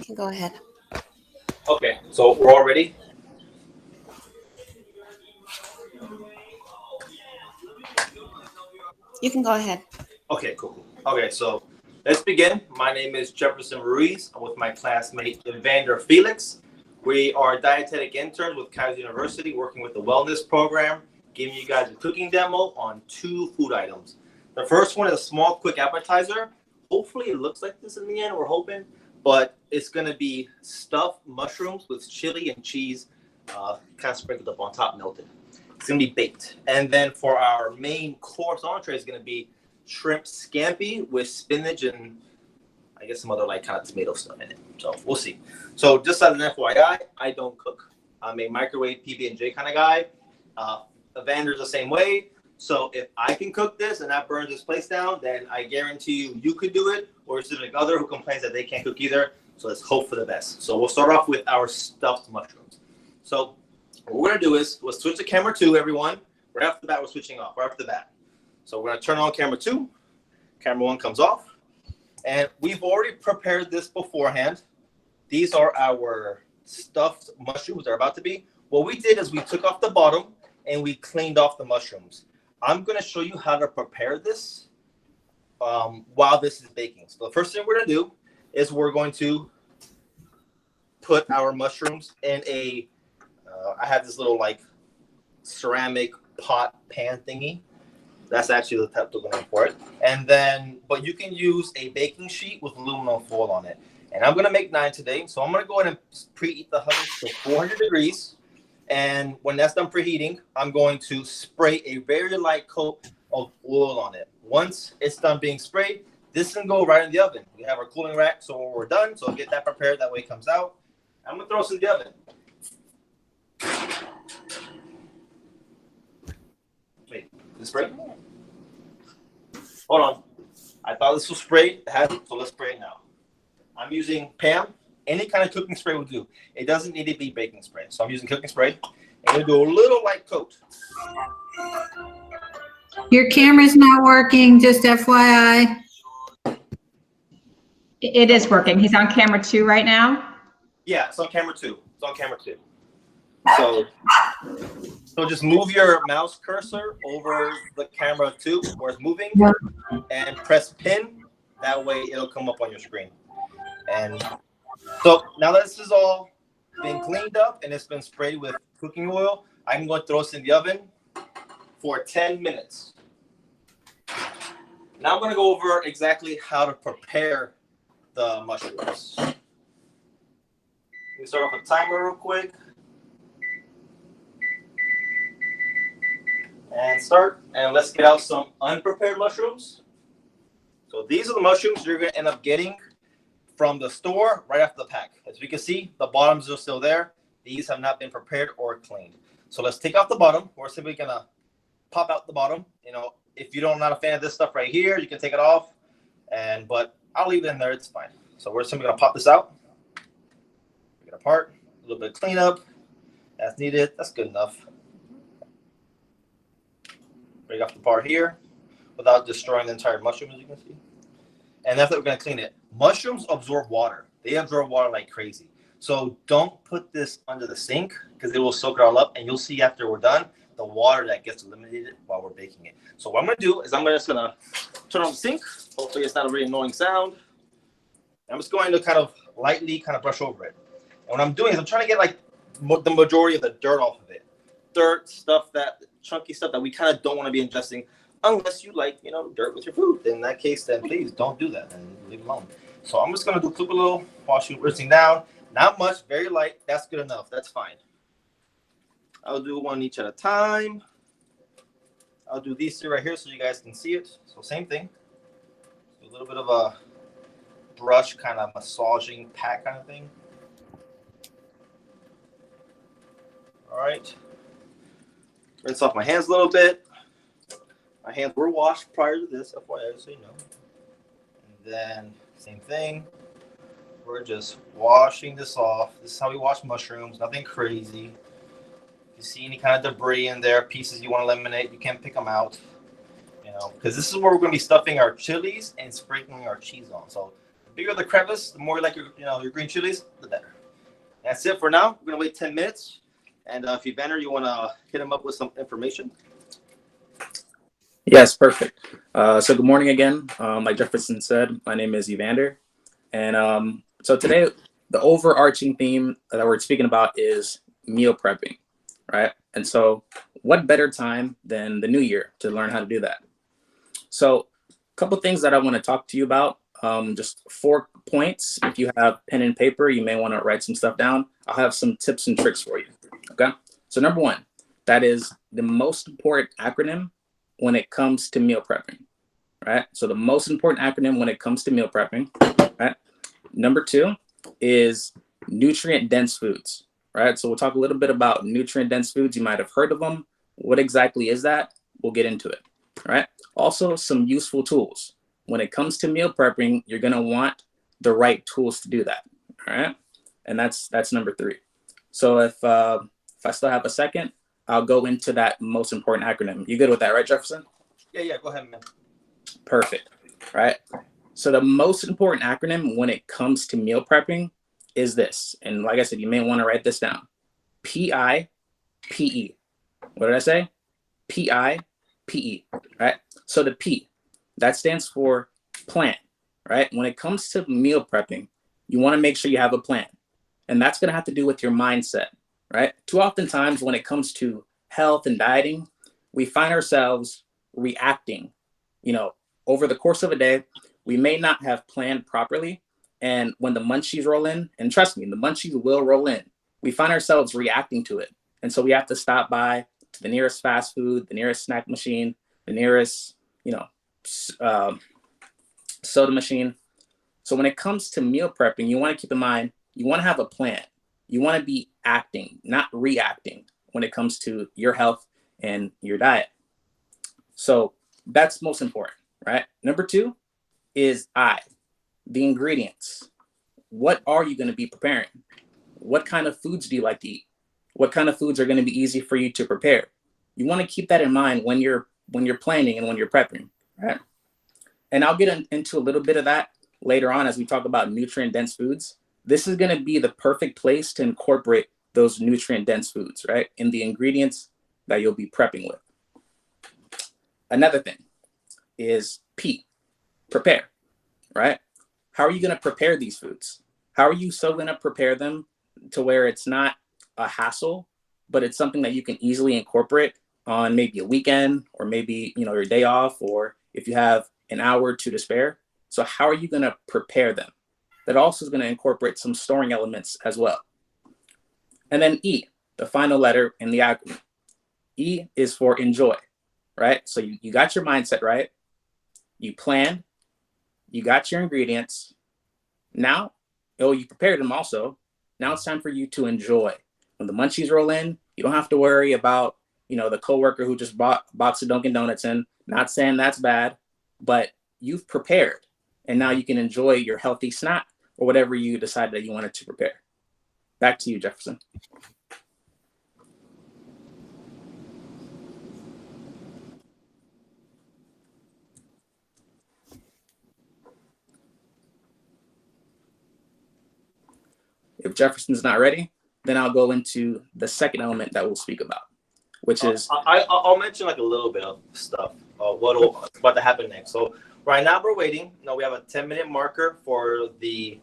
can go ahead. Okay, so we're all ready. You can go ahead. Okay, cool. Okay, so let's begin. My name is Jefferson Ruiz. I'm with my classmate Evander Felix. We are dietetic interns with Kaiser University, working with the wellness program, giving you guys a cooking demo on 2 food items. The first one is a small, quick appetizer. Hopefully, it looks like this in the end. We're hoping, but it's gonna be stuffed mushrooms with chili and cheese, kind of sprinkled up on top, melted. It's gonna be baked. And then for our main course entree is gonna be shrimp scampi with spinach and I guess some other like kind of tomato stuff in it. So we'll see. So just as an FYI, I don't cook. I'm a microwave PB&J kind of guy. Evander's the same way. So if I can cook this and that burns this place down, then I guarantee you could do it. Or it's like other who complains that they can't cook either. So let's hope for the best. So we'll start off with our stuffed mushrooms. So what we're gonna do is we'll switch to camera 2, everyone. Right off the bat, we're switching off. Right off the bat. So we're gonna turn on camera 2. Camera 1 comes off. And we've already prepared this beforehand. These are our stuffed mushrooms. They're about to be. What we did is we took off the bottom and we cleaned off the mushrooms. I'm gonna show you how to prepare this while this is baking. So the first thing we're gonna do is we're going to put our mushrooms in a I have this little like ceramic pot pan thingy. That's actually the technical name for it. And then, but you can use a baking sheet with aluminum foil on it. And I'm gonna make 9 today, so I'm gonna go ahead and preheat the oven to 400 degrees. And when that's done preheating, I'm going to spray a very light coat of oil on it. Once it's done being sprayed, this can go right in the oven. We have our cooling rack, so when we're done, so get that prepared. That way it comes out. I'm gonna throw this in the oven. Wait, is it sprayed? Hold on. I thought this was sprayed. It hasn't, so let's spray it now. I'm using Pam. Any kind of cooking spray will do. It doesn't need to be baking spray. So I'm using cooking spray. I'm going to do a little light coat. Your camera's not working, just FYI. It is working. He's on camera 2 right now. Yeah, it's on camera 2. It's on camera 2. So just move your mouse cursor over the camera 2 where it's moving and press pin. That way it'll come up on your screen. And so now that this is all been cleaned up and it's been sprayed with cooking oil, I'm going to throw this in the oven for 10 minutes. Now I'm going to go over exactly how to prepare the mushrooms. Let me start off with a timer real quick. And start. And let's get out some unprepared mushrooms. So these are the mushrooms you're going to end up getting from the store right after the pack. As you can see, the bottoms are still there. These have not been prepared or cleaned. So let's take off the bottom. We're simply going to pop out the bottom. You know, if you're not a fan of this stuff right here, you can take it off. But I'll leave it in there. It's fine. So we're simply going to pop this out. Take it apart. A little bit of cleanup as needed. That's good enough. Break off the part here without destroying the entire mushroom, as you can see. And that's how we're going to clean it. Mushrooms absorb water. They absorb water like crazy. So don't put this under the sink because it will soak it all up. And you'll see after we're done, the water that gets eliminated while we're baking it. So what I'm going to do is I'm just going to turn on the sink. Hopefully it's not a really annoying sound. I'm just going to kind of lightly kind of brush over it. And what I'm doing is I'm trying to get like the majority of the dirt off of it. Dirt, stuff that, chunky stuff that we kind of don't want to be ingesting unless you like, you know, dirt with your food. In that case, then please don't do that and leave it alone. So I'm just going to do a little washing, rinsing down. Not much, very light. That's good enough. That's fine. I'll do one each at a time. I'll do these 2 right here so you guys can see it. So same thing. A little bit of a brush kind of massaging pat kind of thing. All right. Rinse off my hands a little bit. My hands were washed prior to this, FYI, so you know. And then same thing. We're just washing this off. This is how we wash mushrooms. Nothing crazy. If you see any kind of debris in there, pieces you want to eliminate, you can pick them out. You know, because this is where we're going to be stuffing our chilies and sprinkling our cheese on. So bigger the crevice, the more you like your green chilies, the better. That's it for now. We're gonna wait 10 minutes, and if Evander, you wanna hit him up with some information. Yes, perfect. So good morning again. Like Jefferson said, my name is Evander, and so today the overarching theme that we're speaking about is meal prepping, right? And so, what better time than the new year to learn how to do that? So, a couple things that I want to talk to you about. Just 4 points. If you have pen and paper, you may want to write some stuff down. I'll have some tips and tricks for you. Okay. So number 1, that is the most important acronym when it comes to meal prepping, right? So the most important acronym when it comes to meal prepping, right? Number 2 is nutrient dense foods, right? So we'll talk a little bit about nutrient dense foods. You might have heard of them. What exactly is that? We'll get into it, right? Also, some useful tools. When it comes to meal prepping, you're gonna want the right tools to do that, all right? And that's number 3. So if I still have a second, I'll go into that most important acronym. You good with that, right, Jefferson? Yeah, go ahead, man. Perfect, right? So the most important acronym when it comes to meal prepping is this. And like I said, you may want to write this down. PIPE. What did I say? PIPE, right? So the P, that stands for plan, right? When it comes to meal prepping, you want to make sure you have a plan. And that's going to have to do with your mindset, right? Too often times when it comes to health and dieting, we find ourselves reacting, over the course of a day. We may not have planned properly. And when the munchies roll in, and trust me, the munchies will roll in, we find ourselves reacting to it. And so we have to stop by to the nearest fast food, the nearest snack machine, the nearest, soda machine. So when it comes to meal prepping, you want to keep in mind, you want to have a plan. You want to be acting, not reacting when it comes to your health and your diet. So that's most important, right? Number 2 is the ingredients. What are you going to be preparing? What kind of foods do you like to eat? What kind of foods are going to be easy for you to prepare? You want to keep that in mind when you're planning and when you're prepping, right? And I'll get into a little bit of that later on as we talk about nutrient dense foods. This is going to be the perfect place to incorporate those nutrient dense foods, right? In the ingredients that you'll be prepping with. Another thing is P, prepare, right? How are you going to prepare these foods? How are you so going to prepare them to where it's not a hassle, but it's something that you can easily incorporate on maybe a weekend or maybe, your day off, or if you have an hour or 2 to spare. So how are you going to prepare them? That also is going to incorporate some storing elements as well. And then E, the final letter in the acronym. E is for enjoy, right? So you got your mindset right. You planned, you got your ingredients. Now, you prepared them also. Now it's time for you to enjoy. When the munchies roll in, you don't have to worry about, the coworker who just bought a box of Dunkin' Donuts in. Not saying that's bad, but you've prepared. And now you can enjoy your healthy snack or whatever you decide that you wanted to prepare. Back to you, Jefferson. If Jefferson's not ready, then I'll go into the second element that we'll speak about, which is... I'll mention like a little bit of stuff, what's about to happen next. So right now we're waiting. We have a 10-minute marker for the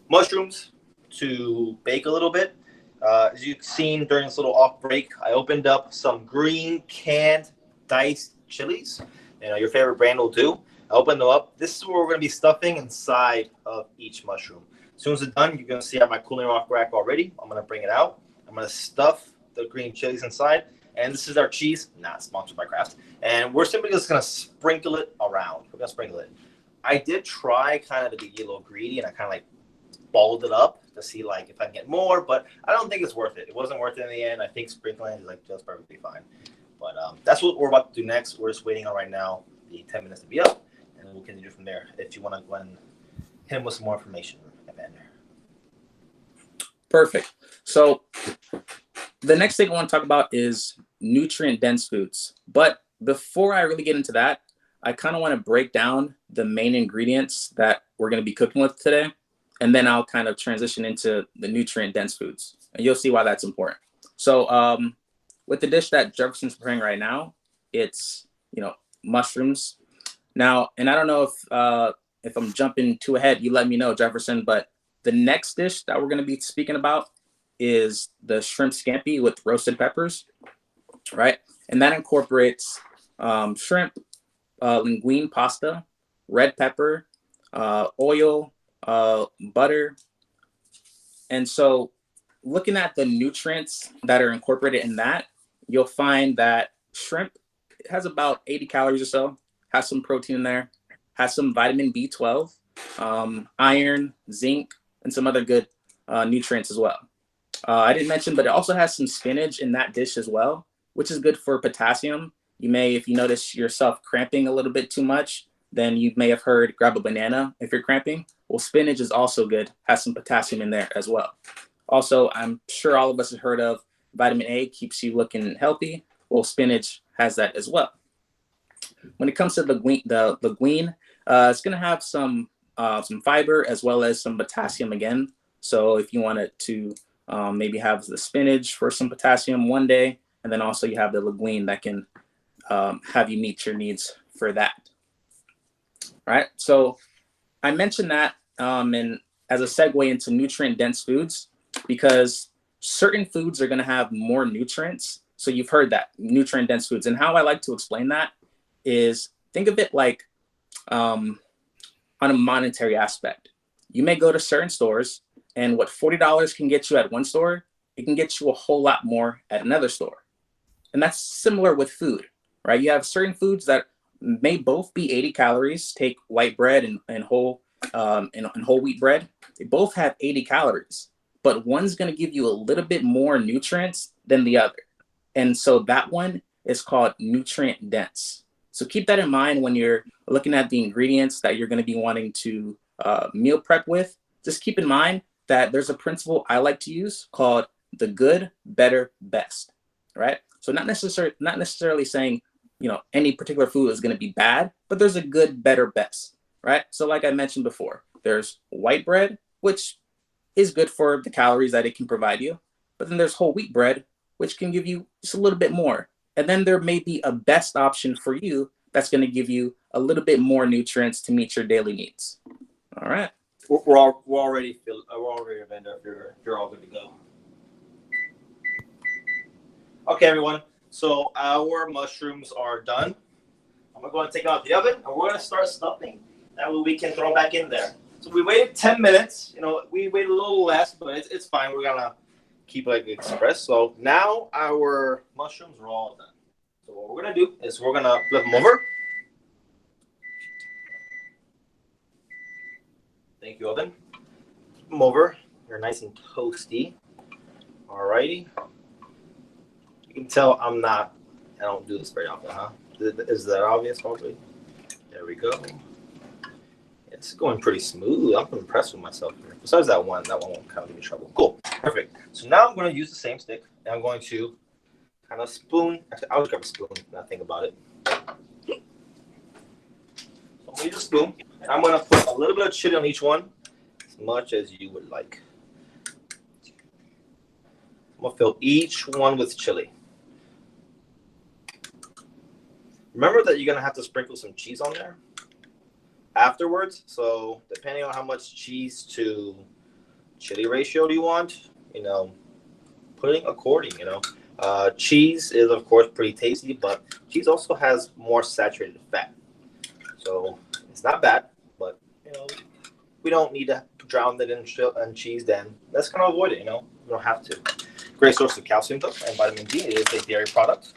mushrooms to bake a little bit. As you've seen during this little off break, I opened up some green canned diced chilies. Your favorite brand will do. I opened them up. This is what we're going to be stuffing inside of each mushroom. As soon as it's done, you're going to see I have my cooling off rack already. I'm going to bring it out. I'm going to stuff the green chilies inside. And this is our cheese, not sponsored by Kraft. And we're simply just going to sprinkle it around. We're going to sprinkle it. I did try kind of to be a little greedy, and I kind of balled it up to see if I can get more, but I don't think it's worth it. It wasn't worth it in the end. I think sprinkling is just perfectly fine. But that's what we're about to do next. We're just waiting on right now the 10 minutes to be up, and we'll continue from there. If you want to go and hit him with some more information, Evander. Perfect. So the next thing I want to talk about is nutrient dense foods. But before I really get into that, I kind of want to break down the main ingredients that we're going to be cooking with today, and then I'll kind of transition into the nutrient dense foods, and you'll see why that's important. So with the dish that Jefferson's preparing right now, it's, mushrooms. Now, and I don't know if I'm jumping too ahead, you let me know, Jefferson, but the next dish that we're going to be speaking about is the shrimp scampi with roasted peppers, right? And that incorporates shrimp, linguine pasta, red pepper, oil, butter. And so looking at the nutrients that are incorporated in that, you'll find that shrimp has about 80 calories or so, has some protein in there, has some vitamin B12, iron, zinc, and some other good nutrients as well. I didn't mention, but it also has some spinach in that dish as well, which is good for potassium. You may, if you notice yourself cramping a little bit too much, then you may have heard grab a banana if you're cramping. Well, spinach is also good, has some potassium in there as well. Also, I'm sure all of us have heard of vitamin A, keeps you looking healthy. Well, spinach has that as well. When it comes to the linguine, it's going to have some fiber as well as some potassium again. So if you wanted to maybe have the spinach for some potassium one day, and then also you have the linguine that can have you meet your needs for that. All right. So I mentioned that and as a segue into nutrient dense foods, because certain foods are going to have more nutrients. So you've heard that, nutrient dense foods. And how I like to explain that is, think of it like on a monetary aspect. You may go to certain stores, and what $40 can get you at one store, it can get you a whole lot more at another store. And that's similar with food, right? You have certain foods that may both be 80 calories. Take white bread and whole wheat bread. They both have 80 calories, but one's going to give you a little bit more nutrients than the other. And so that one is called nutrient dense. So keep that in mind when you're looking at the ingredients that you're going to be wanting to meal prep with. Just keep in mind that there's a principle I like to use called the good, better, best, right? So not necessarily saying, any particular food is going to be bad, but there's a good, better, best, right? So like I mentioned before, there's white bread, which is good for the calories that it can provide you. But then there's whole wheat bread, which can give you just a little bit more. And then there may be a best option for you that's going to give you a little bit more nutrients to meet your daily needs. All right. We're already a vendor if you're all good to go. Okay, everyone. So our mushrooms are done. I'm gonna go and take them out the oven, and we're gonna start stuffing. That way we can throw them back in there. So we waited 10 minutes. We waited a little less, but it's fine. We're gonna keep it express. So now our mushrooms are all done. So what we're gonna do is we're gonna flip them over. Thank you, oven. Flip them over. They're nice and toasty. Alrighty. You can tell I don't do this very often, huh? Is that obvious, hopefully? There we go. It's going pretty smooth. I'm impressed with myself here. Besides that one won't kind of give me trouble. Cool, perfect. So now I'm going to use the same stick, and I'm going to kind of spoon. Actually, I'll grab a spoon now think about it. So I'm going to use a spoon, and I'm going to put a little bit of chili on each one, as much as you would like. I'm going to fill each one with chili. Remember that you're going to have to sprinkle some cheese on there afterwards. So depending on how much cheese to chili ratio do you want, putting according, cheese is of course pretty tasty, but cheese also has more saturated fat. So it's not bad, but we don't need to drown it in cheese, then let's kind of avoid it, we don't have to. Great source of calcium though, and vitamin D. It is a dairy product.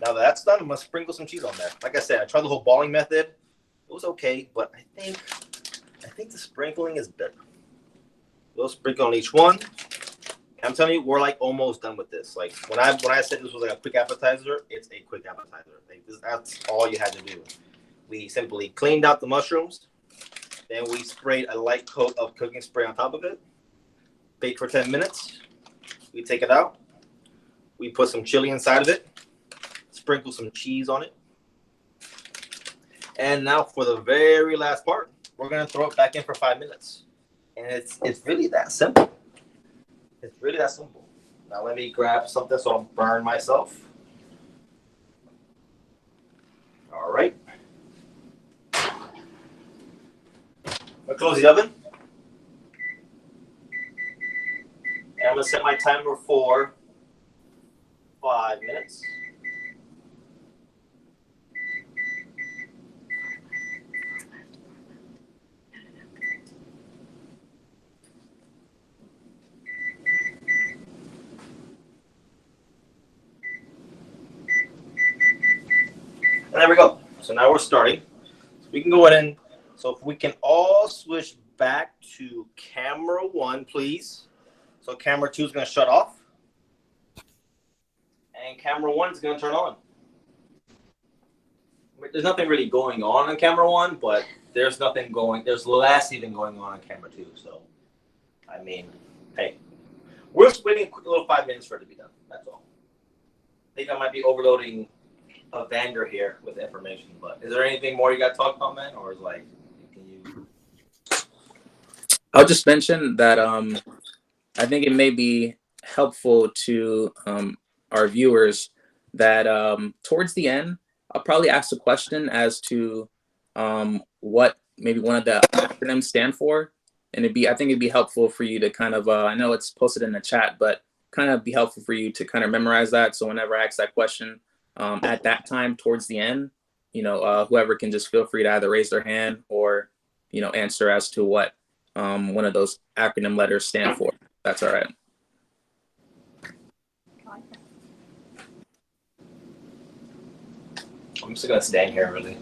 Now that that's done, I'm going to sprinkle some cheese on there. Like I said, I tried the whole balling method. It was okay, but I think the sprinkling is better. We'll sprinkle on each one. I'm telling you, we're like almost done with this. Like when I said this was like a quick appetizer, it's a quick appetizer. That's all you had to do. We simply cleaned out the mushrooms. Then we sprayed a light coat of cooking spray on top of it. Baked for 10 minutes. We take it out. We put some chili inside of it. Sprinkle some cheese on it. And now for the very last part, we're gonna throw it back in for 5 minutes. And it's really that simple. It's really that simple. Now let me grab something so I don't burn myself. All right. I'll close the oven. And I'm gonna set my timer for 5 minutes. And there we go. So now we're starting. So we can go ahead and, so if we can all switch back to camera 1, please. So camera 2 is going to shut off. And camera 1 is going to turn on. There's nothing really going on camera 1, but there's less even going on camera 2. So, I mean, hey, we're just waiting a quick little 5 minutes for it to be done. That's all. I think I might be overloading Evander here with information, but is there anything more you got to talk about, man? Or is like, can you? I'll just mention that I think it may be helpful to our viewers that towards the end, I'll probably ask a question as to what maybe one of the acronyms stand for, and I think it'd be helpful for you to kind of I know it's posted in the chat, but kind of be helpful for you to kind of memorize that. So whenever I ask that question at that time towards the end, whoever can just feel free to either raise their hand or answer as to what one of those acronym letters stand for. That's all right. I'm just gonna stand here, really.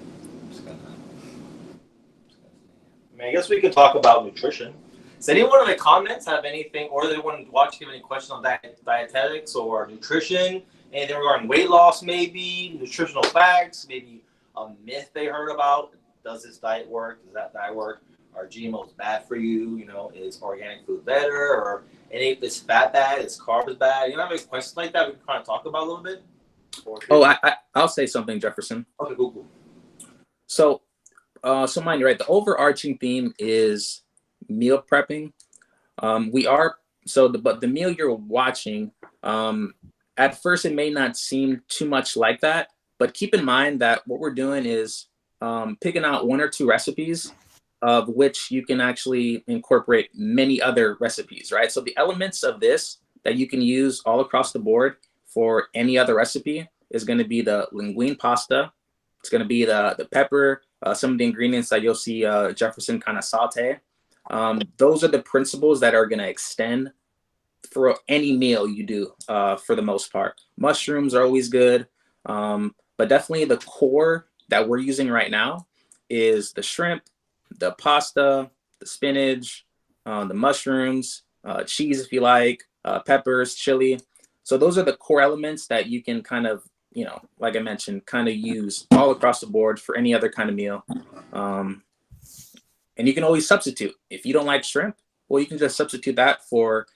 I guess we can talk about nutrition. Does anyone in the comments have anything, or they want to watch, give any questions on dietetics or nutrition? Anything regarding weight loss, maybe nutritional facts, maybe a myth they heard about? Does this diet work? Does that diet work? Are GMOs bad for you? Is organic food better? Or is fat bad? Is carbs bad? Have any questions like that we can kind of talk about a little bit? I'll say something, Jefferson. Okay, cool. So mind you, right? The overarching theme is meal prepping. But the meal you're watching, at first it may not seem too much like that, but keep in mind that what we're doing is picking out 1 or 2 recipes of which you can actually incorporate many other recipes, right? So the elements of this that you can use all across the board for any other recipe is going to be the linguine pasta. It's going to be the pepper, some of the ingredients that you'll see Jefferson kind of saute. Those are the principles that are going to extend for any meal you do for the most part. Mushrooms are always good, but definitely the core that we're using right now is the shrimp, the pasta, the spinach, the mushrooms, cheese if you like, peppers, chili. So those are the core elements that you can kind of, like I mentioned, kind of use all across the board for any other kind of meal. And you can always substitute. If you don't like shrimp, well, you can just substitute that for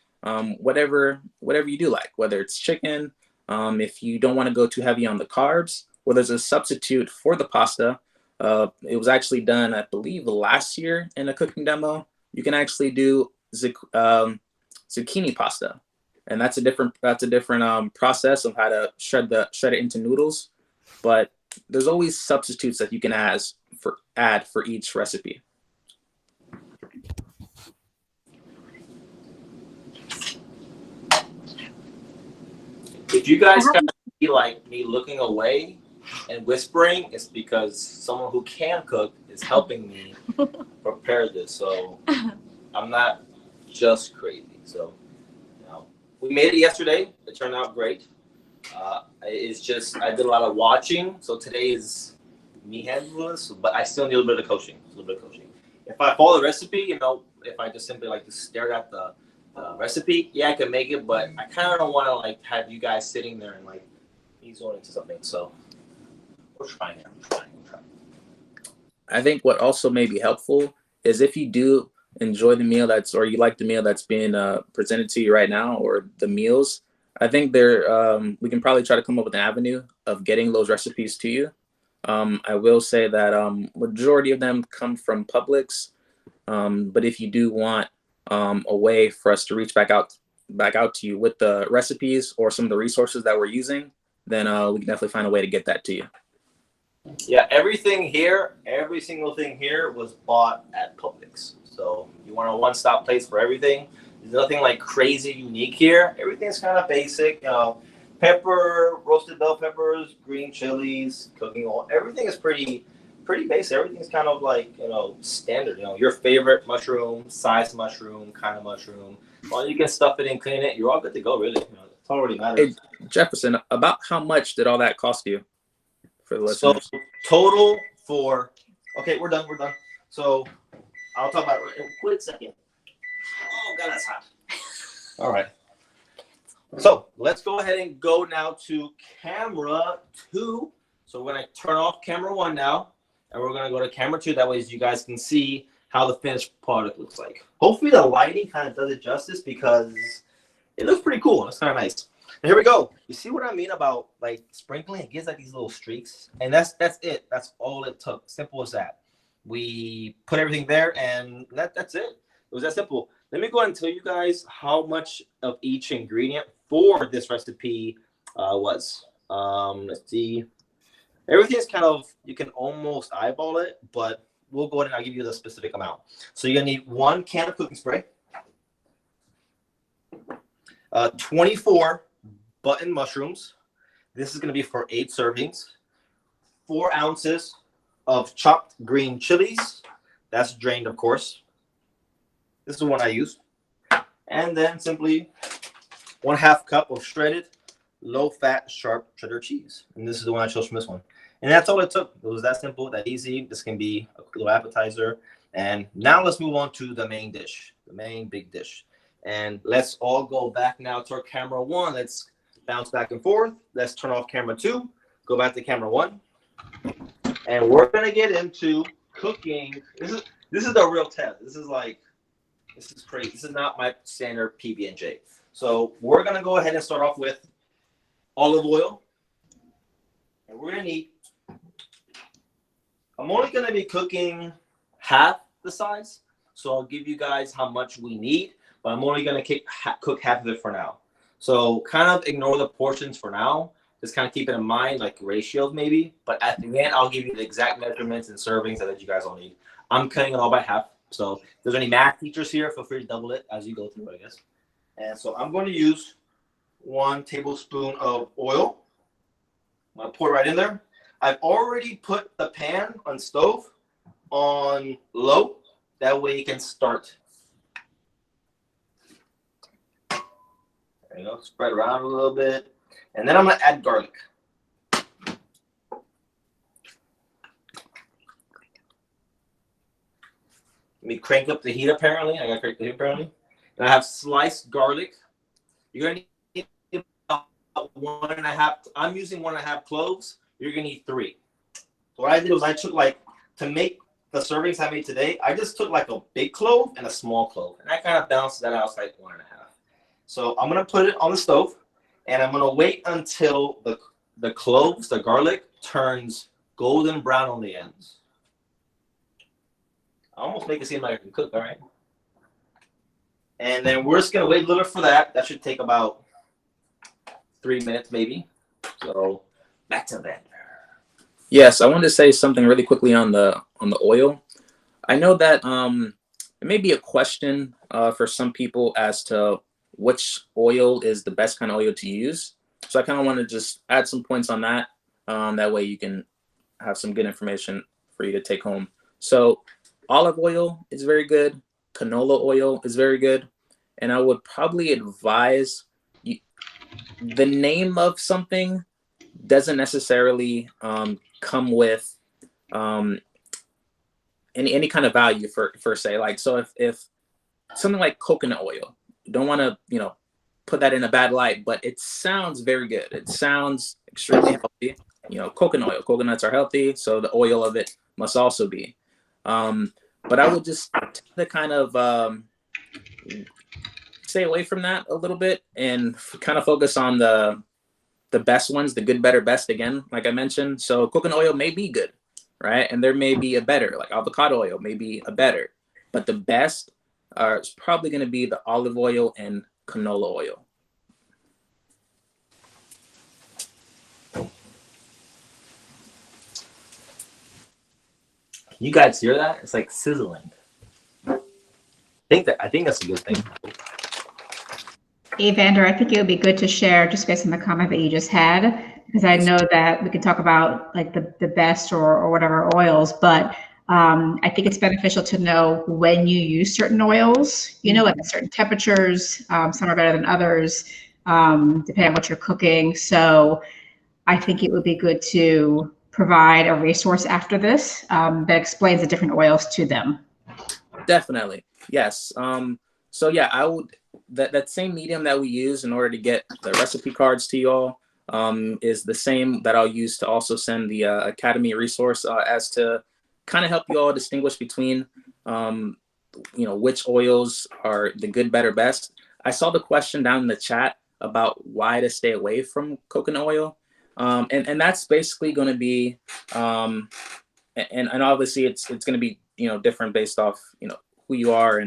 whatever you do like, whether it's chicken. If you don't want to go too heavy on the carbs, well, there's a substitute for the pasta. It was actually done, I believe, last year in a cooking demo. You can actually do zucchini pasta, and that's a different process of how to shred it into noodles. But there's always substitutes that you can add for each recipe. If you guys kind of see like me looking away and whispering, it's because someone who can cook is helping me prepare this. So I'm not just crazy. So we made it yesterday. It turned out great. It's just I did a lot of watching. So today is me handling this, but I still need a little bit of coaching. If I follow the recipe, if I just simply just stare at the recipe, yeah, I can make it, but I kind of don't want to have you guys sitting there and me zoning into something. So we're trying. I think what also may be helpful is if you do enjoy the meal or you like the meal that's being presented to you right now, or the meals, I think we can probably try to come up with an avenue of getting those recipes to you. I will say that majority of them come from Publix. But if you do want a way for us to reach back out to you with the recipes or some of the resources that we're using, then we can definitely find a way to get that to you. Yeah, everything here, every single thing here was bought at Publix. So you want a one-stop place for everything. There's nothing like crazy unique here. Everything's kind of basic, you know, pepper, roasted bell peppers, green chilies, cooking oil. Everything is pretty basic. Everything's kind of like, you know, standard. You know, your favorite mushroom, size mushroom, kind of mushroom. Well, you can stuff it in, clean it. You're all good to go, really. You know, it already matters. Hey, Jefferson, about how much did all that cost you for the So listeners? total for, okay, we're done. So I'll talk about it in a quick second. Oh God, that's hot. All right. So let's go ahead and go now to camera 2. So we're gonna turn off camera 1 now, and we're gonna go to camera 2. That way, you guys can see how the finished product looks like. Hopefully, the lighting kind of does it justice because it looks pretty cool. It's kind of nice. And here we go. You see what I mean about like sprinkling? It gives like these little streaks, and that's it. That's all it took. Simple as that. We put everything there, and that's it. It was that simple. Let me go ahead and tell you guys how much of each ingredient for this recipe was. Let's see. Everything's kind of, you can almost eyeball it, but we'll go ahead and I'll give you the specific amount. So you're gonna need 1 can of cooking spray, 24 button mushrooms. This is gonna be for 8 servings. 4 ounces of chopped green chilies. That's drained, of course. This is the one I use. And then simply 1/2 cup of shredded, low-fat, sharp cheddar cheese. And this is the one I chose from this one. And that's all it took. It was that simple, that easy. This can be a little appetizer. And now let's move on to the main dish, the main big dish. And let's all go back now to our camera 1. Let's bounce back and forth. Let's turn off camera 2. Go back to camera 1. And we're gonna get into cooking. This is the real test. This is crazy. This is not my standard PB&J. So we're gonna go ahead and start off with olive oil. And we're gonna need, I'm only gonna be cooking half the size. So I'll give you guys how much we need, but I'm only gonna cook half of it for now. So kind of ignore the portions for now. Just kind of keep it in mind, like ratios maybe. But at the end, I'll give you the exact measurements and servings that you guys all need. I'm cutting it all by half. So if there's any math teachers here, feel free to double it as you go through, I guess. And so I'm going to use 1 tablespoon of oil. I'm going to pour it right in there. I've already put the pan on stove on low. That way you can start. There you go. Spread around a little bit. And then I'm going to add garlic. Let me crank up the heat apparently. I got to crank the heat apparently. And I have sliced garlic. You're going to need about 1.5. I'm using 1.5 cloves. You're going to need 3. So what I did was I took to make the servings I made today, I just took like a big clove and a small clove. And I kind of balanced that out like 1.5. So I'm going to put it on the stove. And I'm going to wait until the cloves, the garlic, turns golden brown on the ends. I almost make it seem like I can cook, all right? And then we're just going to wait a little for that. That should take about 3 minutes maybe. So back to that. Yes, I wanted to say something really quickly on the oil. I know that it may be a question for some people as to which oil is the best kind of oil to use. So I kind of want to just add some points on that. That way you can have some good information for you to take home. So olive oil is very good. Canola oil is very good. And I would probably advise you, the name of something doesn't necessarily come with any kind of value for say, like, so if something like coconut oil, you don't want to, put that in a bad light, but it sounds very good. It sounds extremely healthy. Coconut oil, coconuts are healthy, so the oil of it must also be. But I would just kind of stay away from that a little bit and kind of focus on the the best ones, the good, better, best again, like I mentioned. So coconut oil may be good, right? And there may be a better, like avocado oil may be a better, but the best are probably going to be the olive oil and canola oil. You guys hear that? It's like sizzling. I think that's a good thing. Evander, I think it would be good to share just based on the comment that you just had, because I know that we could talk about like the best or whatever oils, but I think it's beneficial to know when you use certain oils, you know, at certain temperatures. Some are better than others, depending on what you're cooking. So I think it would be good to provide a resource after this that explains the different oils to them. Definitely. Yes. So yeah, I would, that same medium that we use in order to get the recipe cards to y'all is the same that I'll use to also send the Academy resource as to kind of help you all distinguish between, which oils are the good, better, best. I saw the question down in the chat about why to stay away from coconut oil. And that's basically going to be, and obviously it's going to be, different based off, who you are.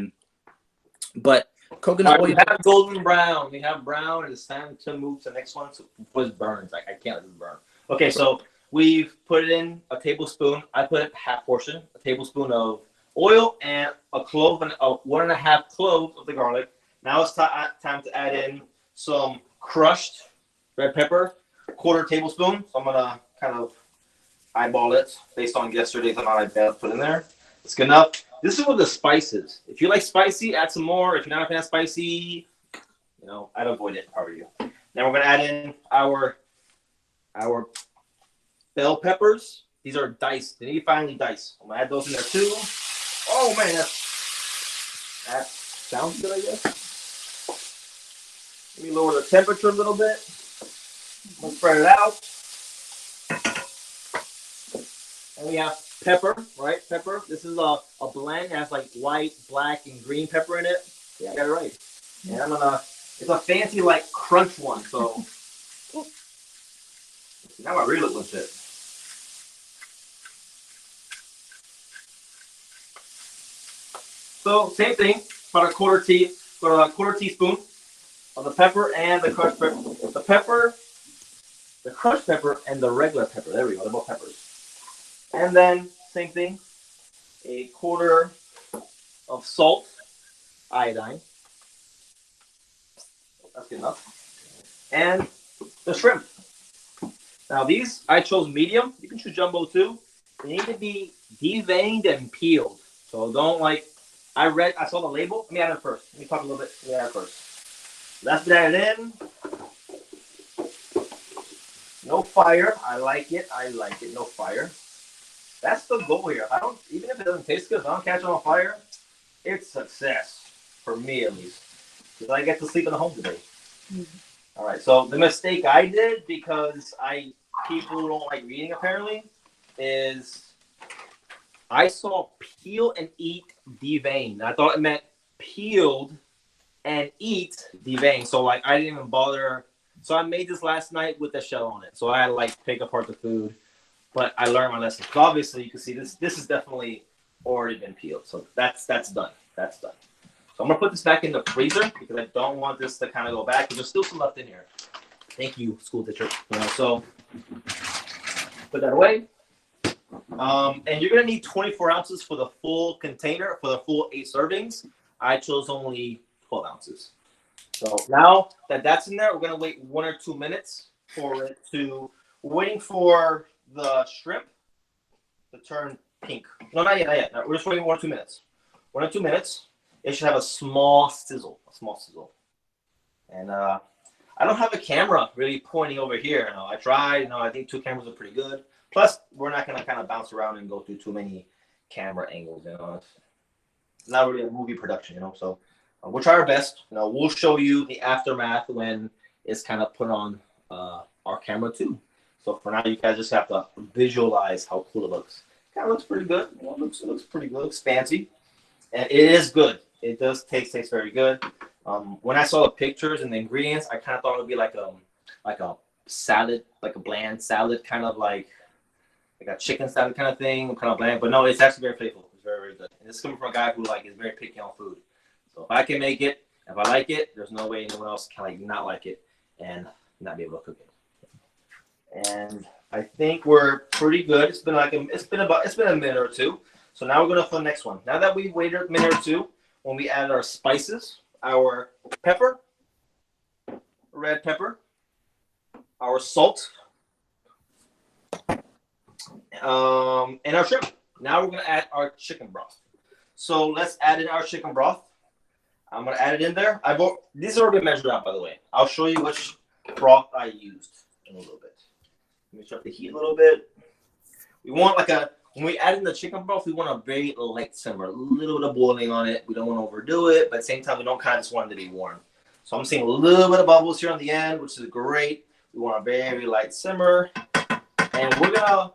But coconut oil. We have golden brown. We have brown, and it's time to move to the next one. So it burns. I can't let it burn. Okay, so we've put in a tablespoon. I put it half portion, a tablespoon of oil, and a clove and a 1.5 cloves of the garlic. Now it's time to add in some crushed red pepper, 1/4 tablespoon. So I'm gonna kind of eyeball it based on yesterday's amount I put in there. It's good enough. This is what the spices. If you like spicy, add some more. If you're not a fan of spicy, I'd avoid it if I were you. Now we're gonna add in our bell peppers. These are diced. They need to be finely diced. I'm gonna add those in there too. Oh man, that sounds good, I guess. Let me lower the temperature a little bit. Let's spread it out. And we have pepper, right? Pepper. This is a blend. It has like white, black, and green pepper in it. Yeah, I got it right. And it's a fancy like crunch one. So now I really look legit. So same thing, about a quarter teaspoon of the pepper and the crushed pepper. The crushed pepper and the regular pepper. There we go. They're both peppers. And then same thing, 1/4 of salt, iodine. That's good enough. And the shrimp. Now these I chose medium. You can choose jumbo too. They need to be deveined and peeled. So don't I saw the label. Let me add it first. Let me talk a little bit. Let me add it first. That's been added in. No fire. I like it. No fire. That's the goal here. Even if it doesn't taste good, if I don't catch it on fire, it's success for me at least. Because I get to sleep in the home today. Mm-hmm. All right. So the mistake I did, because people who don't like reading apparently, is I saw peel and eat devein. I thought it meant peeled and eat devein. So I didn't even bother. So I made this last night with the shell on it. So I had to take apart the food. But I learned my lesson. So obviously, you can see this has definitely already been peeled. So that's done. That's done. So I'm going to put this back in the freezer because I don't want this to kind of go back. Because there's still some left in here. Thank you, school district. So put that away. And you're going to need 24 ounces for the full container, for the full 8 servings. I chose only 12 ounces. So now that that's in there, we're going to wait 1 or 2 minutes for it to, waiting for the shrimp to turn pink. No, not yet. No, we're just waiting 1 or 2 minutes. 1 or 2 minutes. It should have a small sizzle. And I don't have a camera really pointing over here. I tried. I think 2 cameras are pretty good. Plus, we're not going to kind of bounce around and go through too many camera angles. It's not really a movie production. So we'll try our best. We'll show you the aftermath when it's kind of put on our camera too. So for now, you guys just have to visualize how cool it looks. Kind of looks pretty good. It looks pretty good. It looks fancy, and it is good. It does taste very good. When I saw the pictures and the ingredients, I kind of thought it would be like a salad, like a bland salad, kind of like a chicken salad kind of thing, kind of bland. But no, it's actually very flavorful. It's very, very good. And this is coming from a guy who like is very picky on food. So if I can make it, if I like it, there's no way anyone else can like not like it and not be able to cook it. And I think we're pretty good. It's been a minute or two. So now we're gonna for the next one. Now that we've waited a minute or two, when we add our spices, our pepper, red pepper, our salt, and our shrimp. Now we're gonna add our chicken broth. So let's add in our chicken broth. I'm gonna add it in there. These are already measured out, by the way. I'll show you which broth I used in a little bit. Let me turn up the heat a little bit. We want when we add in the chicken broth, we want a very light simmer, a little bit of boiling on it. We don't want to overdo it, but at the same time, we don't kind of just want it to be warm. So I'm seeing a little bit of bubbles here on the end, which is great. We want a very light simmer, and we're gonna.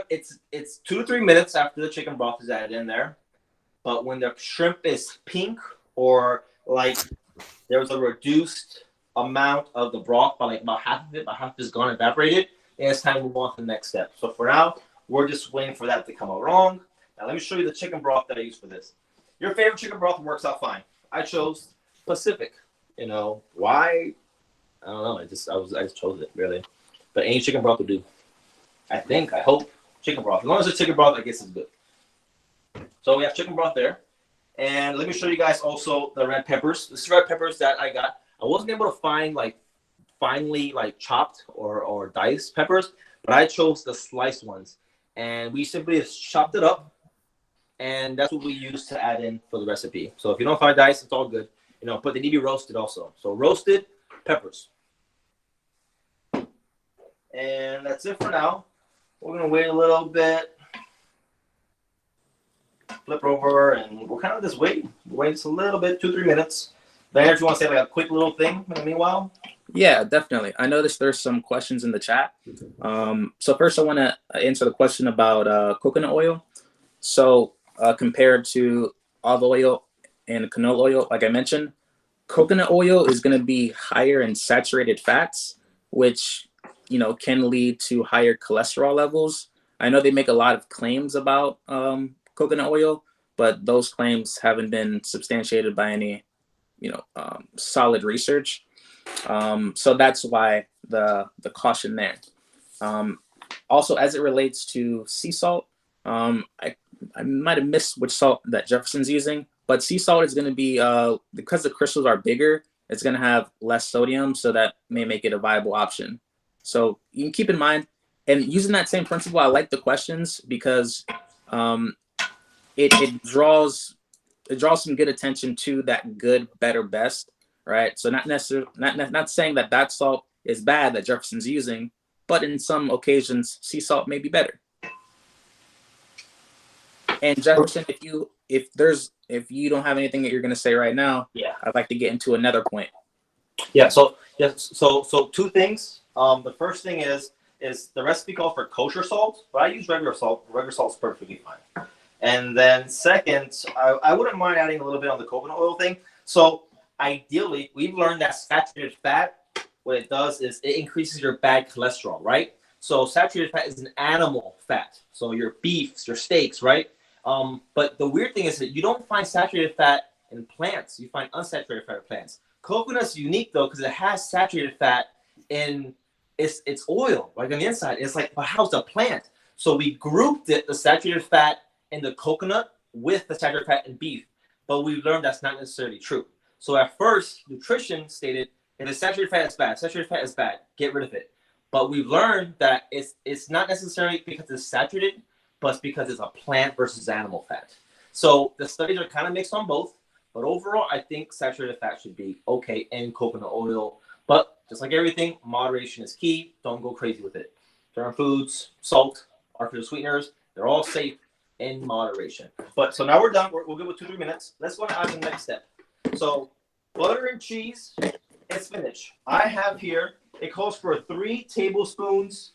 It's 2 to 3 minutes after the chicken broth is added in there, but when the shrimp is pink or like there's a reduced amount of the broth by like about half of it, about half is gone, evaporated, and it's time to move on to the next step. So for now, we're just waiting for that to come along. Now let me show you the chicken broth that I use for this. Your favorite chicken broth works out fine. I chose Pacific. You know why? I don't know. I just chose it really. But any chicken broth will do. I hope chicken broth. As long as it's chicken broth, I guess it's good. So we have chicken broth there. And let me show you guys also the red peppers. This is red peppers that I got. I wasn't able to find like finely like chopped or diced peppers, but I chose the sliced ones. And we simply just chopped it up. And that's what we use to add in for the recipe. So if you don't find diced, it's all good. You know, but they need to be roasted also. So roasted peppers. And that's it for now. We're gonna wait a little bit. Flip over, and we're kind of just waiting. Wait just a little bit, 2-3 minutes. Then, if you want to say like a quick little thing in the meanwhile? Yeah, definitely. I noticed there's some questions in the chat. So first, I want to answer the question about coconut oil. So compared to olive oil and canola oil, like I mentioned, coconut oil is going to be higher in saturated fats, which can lead to higher cholesterol levels. I know they make a lot of claims about coconut oil, but those claims haven't been substantiated by any, solid research. So that's why the caution there. Also, as it relates to sea salt, I might have missed which salt that Jefferson's using, but sea salt is going to be, because the crystals are bigger, it's going to have less sodium, so that may make it a viable option. So you can keep in mind, and using that same principle, I like the questions because it draws some good attention to that good, better, best, right? So not saying that salt is bad that Jefferson's using, but in some occasions, sea salt may be better. And Jefferson, if you don't have anything that you're going to say right now, yeah, I'd like to get into another point. So two things. The first thing is the recipe calls for kosher salt, but I use regular salt. Regular salt is perfectly fine. And then second, I wouldn't mind adding a little bit on the coconut oil thing. So ideally, we've learned that saturated fat, what it does is it increases your bad cholesterol, right? So saturated fat is an animal fat. So your beefs, your steaks, right? But the weird thing is that you don't find saturated fat in plants. You find unsaturated fat in plants. Coconut's unique though because it has saturated fat in its oil, like on the inside. It's like, but how's the plant? So we grouped the saturated fat in the coconut with the saturated fat in beef, but we've learned that's not necessarily true. So at first, nutrition stated if the saturated fat is bad, get rid of it. But we've learned that it's not necessarily because it's saturated, but it's because it's a plant versus animal fat. So the studies are kind of mixed on both, but overall, I think saturated fat should be okay in coconut oil. But just like everything, moderation is key. Don't go crazy with it. Certain foods, salt, artificial sweeteners, they're all safe in moderation. But so now we're done. We'll go with 2-3 minutes. Let's go on to the next step. So butter and cheese and spinach. I have here, it calls for 3 tablespoons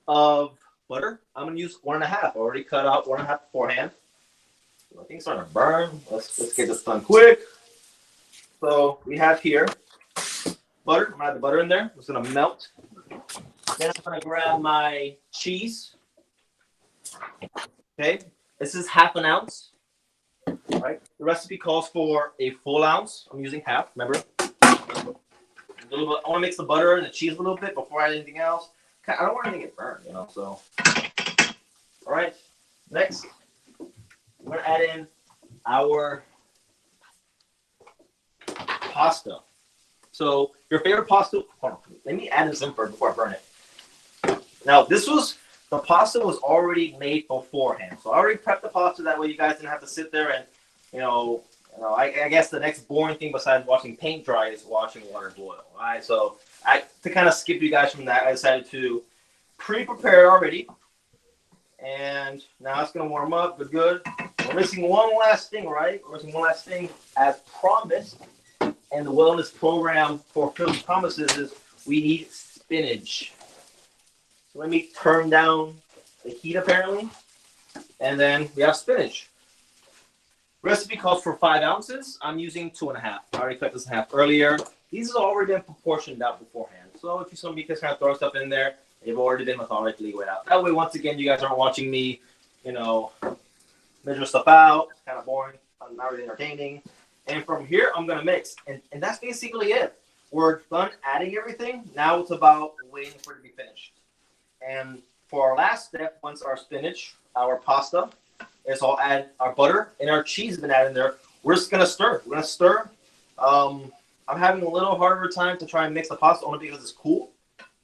of butter. I'm going to use 1.5. I already cut out 1.5 beforehand. I think it's starting to burn. Let's get this done quick. So we have here butter. I'm going to add the butter in there. It's going to melt. Then I'm gonna grab my cheese. Okay, this is half an ounce. All right, the recipe calls for a full ounce. I'm using half. Remember, a little bit. I want to mix the butter and the cheese a little bit before I add anything else. I don't want anything to get burned, you know. So, all right. Next, we're gonna add in our pasta. So your favorite pasta. Hold on, let me add this in first before I burn it. Now the pasta was already made beforehand, so I already prepped the pasta. That way, you guys didn't have to sit there and, I guess the next boring thing besides watching paint dry is watching water boil. All right, so to kind of skip you guys from that, I decided to pre-prepare it already, and now it's gonna warm up. Good. We're missing one last thing, right? We're missing one last thing as promised, and the wellness program fulfilling promises is we need spinach. So let me turn down the heat apparently, and then we have spinach. Recipe calls for 5 ounces. I'm using 2.5. I already cut this in half earlier. These have already been proportioned out beforehand. So if somebody can kind of throw stuff in there, they've already been methodically weighed out. That way, once again, you guys aren't watching me, measure stuff out. It's kind of boring. Not really entertaining. And from here, I'm gonna mix, and that's basically it. We're done adding everything. Now it's about waiting for it to be finished. And for our last step, once our spinach, our pasta, is all add our butter and our cheese has been added in there, we're just gonna stir. We're gonna stir. I'm having a little harder time to try and mix the pasta only because it's cool.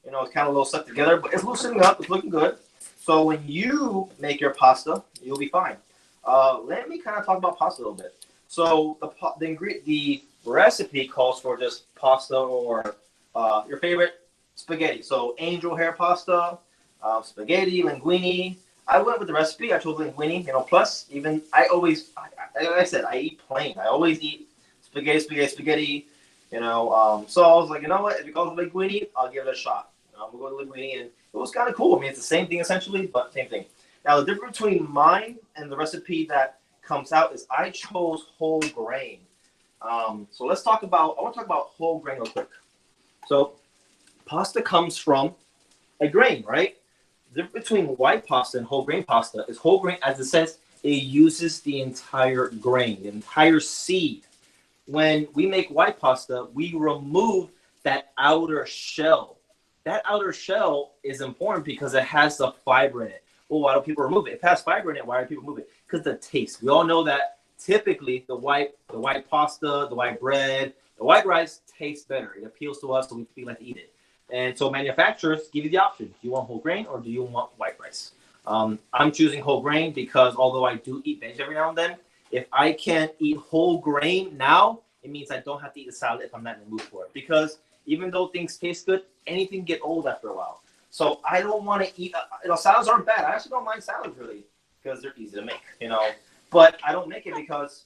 It's kind of a little stuck together, but it's loosening up. It's looking good. So when you make your pasta, you'll be fine. Let me kind of talk about pasta a little bit. So the recipe calls for just pasta or your favorite spaghetti. So angel hair pasta, spaghetti, linguine. I went with the recipe. I chose linguine. Plus even like I said, I eat plain. I always eat spaghetti. So I was like, you know what? If it calls linguine, I'll give it a shot. We'll go to linguine, and it was kind of cool. I mean, it's the same thing essentially, but same thing. Now the difference between mine and the recipe that comes out is I chose whole grain. So I want to talk about whole grain real quick. So pasta comes from a grain, right? The difference between white pasta and whole grain pasta is whole grain, as it says, it uses the entire grain, the entire seed. When we make white pasta, we remove that outer shell. That outer shell is important because it has the fiber in it. Well, why do people remove it? If it has fiber in it, why do people remove it? Because the taste. We all know that typically the white pasta, the white bread, the white rice tastes better. It appeals to us, so we like to eat it. And so manufacturers give you the option. Do you want whole grain or do you want white rice? I'm choosing whole grain because although I do eat veg every now and then, if I can eat whole grain now, it means I don't have to eat a salad if I'm not in the mood for it. Because even though things taste good, anything get old after a while. So I don't want to eat. Salads aren't bad. I actually don't mind salads really because they're easy to make. But I don't make it because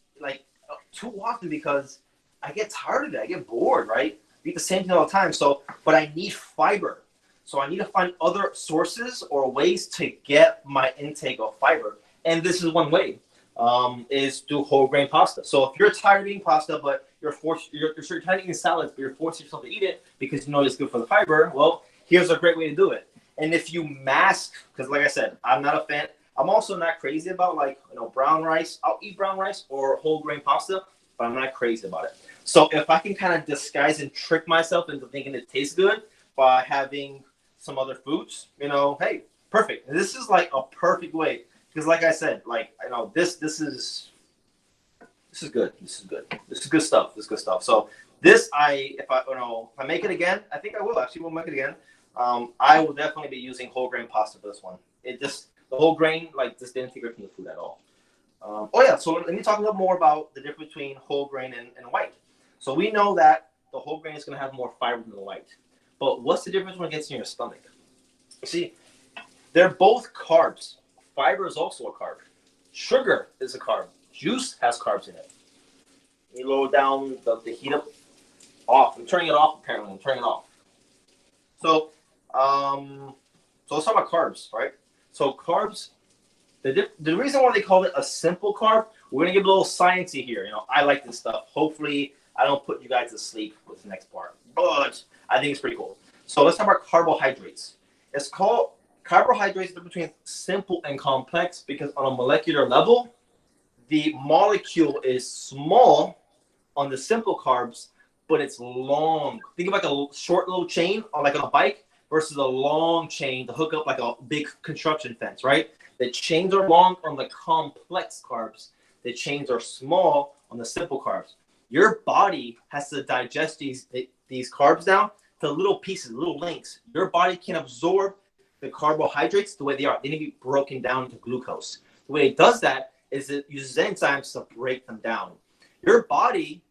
too often because I get tired of it. I get bored. Right? I eat the same thing all the time. So, but I need fiber. So I need to find other sources or ways to get my intake of fiber. And this is one way. Is do whole grain pasta. So if you're tired of eating pasta, but you're tired of eating salads, but you're forcing yourself to eat it because you know it's good for the fiber, well, here's a great way to do it. And if you mask, because like I said, I'm not a fan. I'm also not crazy about brown rice. I'll eat brown rice or whole grain pasta, but I'm not crazy about it. So if I can kind of disguise and trick myself into thinking it tastes good by having some other foods, hey, perfect. And this is like a perfect way. Because like I said, this is good. This is good. This is good stuff. This is good stuff. So if I make it again, I think I will actually will make it again. I will definitely be using whole grain pasta for this one. The whole grain just didn't take away from the food at all. So let me talk a little more about the difference between whole grain and white. So we know that the whole grain is going to have more fiber than the white. But what's the difference when it gets in your stomach? See, they're both carbs. Fiber is also a carb. Sugar is a carb. Juice has carbs in it. You lower down the heat up off. I'm turning it off apparently. I'm turning it off. So let's talk about carbs, right? So carbs, the reason why they call it a simple carb, we're gonna get a little sciencey here. I like this stuff. Hopefully, I don't put you guys to sleep with the next part, but I think it's pretty cool. So let's talk about carbohydrates. It's called carbohydrates between simple and complex because on a molecular level, the molecule is small on the simple carbs, but it's long. Think of like a short little chain on like on a bike versus a long chain to hook up like a big construction fence, right? The chains are long on the complex carbs. The chains are small on the simple carbs. Your body has to digest these carbs down to little pieces, little links. Your body can absorb the carbohydrates the way they are. They need to be broken down into glucose. The way it does that is it uses enzymes to break them down. Your body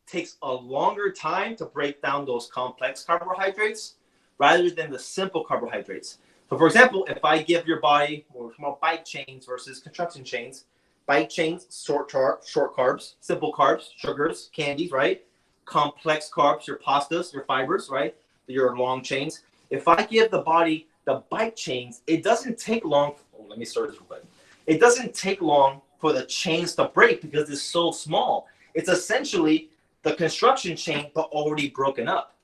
takes a longer time to break down those complex carbohydrates rather than the simple carbohydrates. So for example, if I give your body, or from bike chains versus construction chains, bike chains, short carbs, simple carbs, sugars, candies, right? Complex carbs, your pastas, your fibers, right? Your long chains. If I give the body the bike chains, it doesn't take long. Oh, let me start this real quick. It doesn't take long for the chains to break because it's so small. It's essentially the construction chain, but already broken up.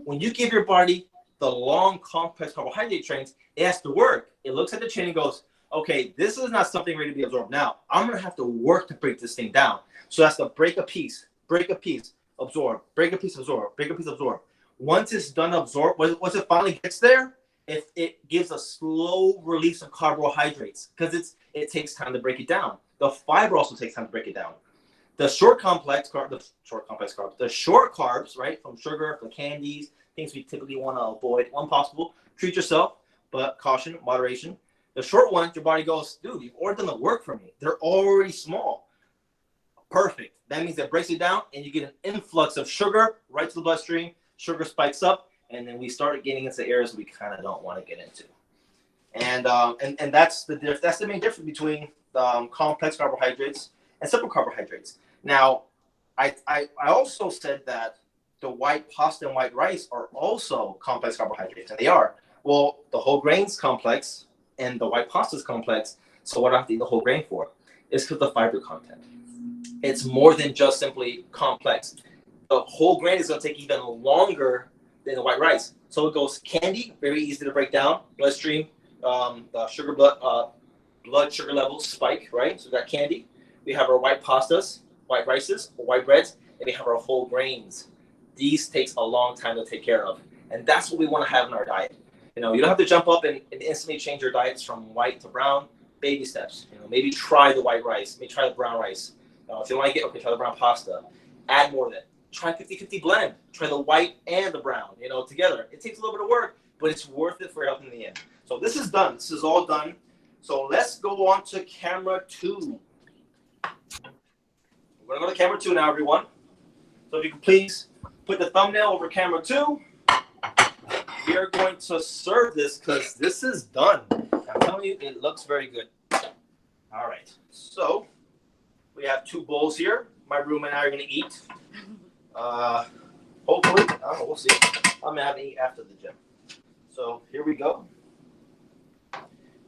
When you give your body the long, complex carbohydrate chains, it has to work. It looks at the chain and goes, okay, this is not something ready to be absorbed now. I'm going to have to work to break this thing down. So that's to break a piece, absorb, break a piece, absorb, break a piece, absorb. Once it's done absorb, once it finally gets there, it gives a slow release of carbohydrates because it takes time to break it down. The fiber also takes time to break it down. The short complex carbs, the short carbs, right, from sugar, from candies, things we typically want to avoid when possible. Treat yourself, but caution, moderation. The short ones, your body goes, dude, you've already done the work for me. They're already small. Perfect. That means it breaks it down, and you get an influx of sugar right to the bloodstream. Sugar spikes up, and then we start getting into areas we kind of don't want to get into. And that's the main difference between complex carbohydrates and simple carbohydrates. Now, I also said that the white pasta and white rice are also complex carbohydrates, and they are. Well, the whole grains complex and the white pasta is complex. So what do I have to eat the whole grain for? It's because of the fiber content. It's more than just simply complex. The whole grain is going to take even longer than the white rice. So it goes candy, very easy to break down. Bloodstream, the sugar blood sugar levels spike, right? So we got candy. We have our white pastas, white rices, white breads, and we have our whole grains. These takes a long time to take care of. And that's what we want to have in our diet. You know, you don't have to jump up and instantly change your diets from white to brown. Baby steps. You know, maybe try the white rice. Maybe try the brown rice. If you like it, okay, try the brown pasta. Add more of it. Try 50-50 blend. Try the white and the brown, you know, together. It takes a little bit of work, but it's worth it for your health in the end. So this is done. This is all done. So let's go on to camera 2. We're going to go to camera 2 now, everyone. So if you could please put the thumbnail over camera 2. We are going to serve this because this is done. I'm telling you, it looks very good. All right. So we have 2 bowls here. My room and I are going to eat. Hopefully, I don't know, we'll see. I'm going to have to eat after the gym. So here we go.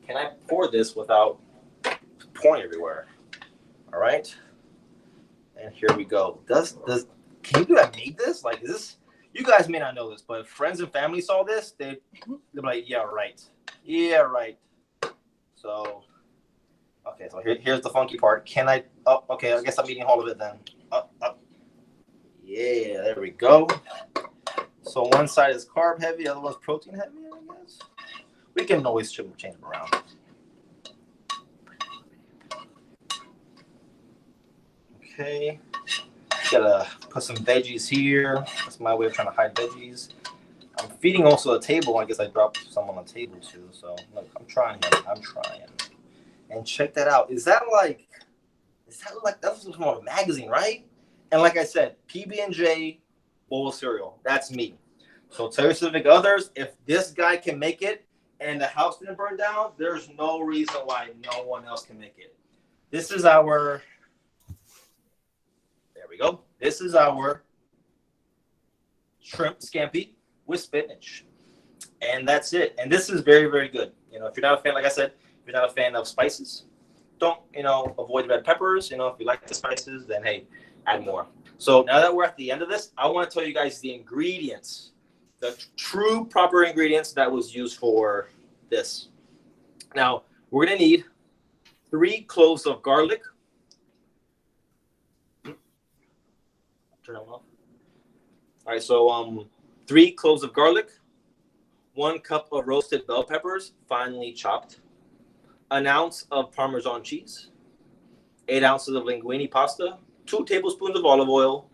Can I pour this without pouring everywhere? All right. And here we go. Can you need this? Like, is this? You guys may not know this, but if friends and family saw this, they'd be like, yeah, right. Yeah, right. So, okay, so here's the funky part. Can I? Oh, okay, I guess I'm eating all of it then. Up. Yeah, there we go. So one side is carb heavy, the other one's protein heavy, I guess. We can always change them around. Okay. Gotta put some veggies here. That's my way of trying to hide veggies. I'm feeding also a table. I guess I dropped some on the table too. So look, I'm trying. And check that out. Is that like that's from a magazine, right? And like I said, PB&J bowl of cereal. That's me. So tell your significant others, if this guy can make it and the house didn't burn down, there's no reason why no one else can make it. This is our. There we go. This is our shrimp scampi with spinach. And that's it. And this is very, very good. You know, if you're not a fan, like I said, if you're not a fan of spices, don't, avoid red peppers. If you like the spices, then hey, add more. So now that we're at the end of this, I want to tell you guys the ingredients, the true proper ingredients that was used for this. Now, we're going to need 3 cloves of garlic. Turn it off. All right, so 3 cloves of garlic, 1 cup of roasted bell peppers, finely chopped, 1 ounce of Parmesan cheese, 8 ounces of linguine pasta, 2 tablespoons of olive oil.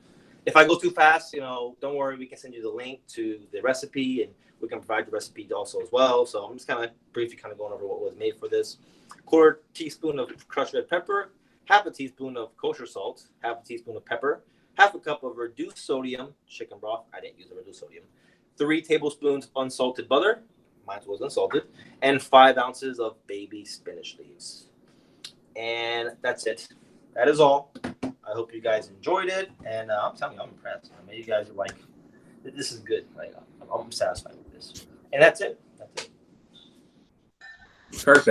If I go too fast, don't worry, we can send you the link to the recipe, and we can provide the recipe also as well. So I'm just kind of briefly going over what was made for this. 1/4 teaspoon of crushed red pepper, 1/2 teaspoon of kosher salt, 1/2 teaspoon of pepper, 1/2 cup of reduced sodium chicken broth. I didn't use the reduced sodium. 3 tablespoons unsalted butter. Mine was unsalted. And 5 ounces of baby spinach leaves. And that's it. That is all. I hope you guys enjoyed it. And I'm telling you, I'm impressed. I mean, you guys are like, this is good. Like, I'm satisfied with this. And that's it. That's it. Perfect.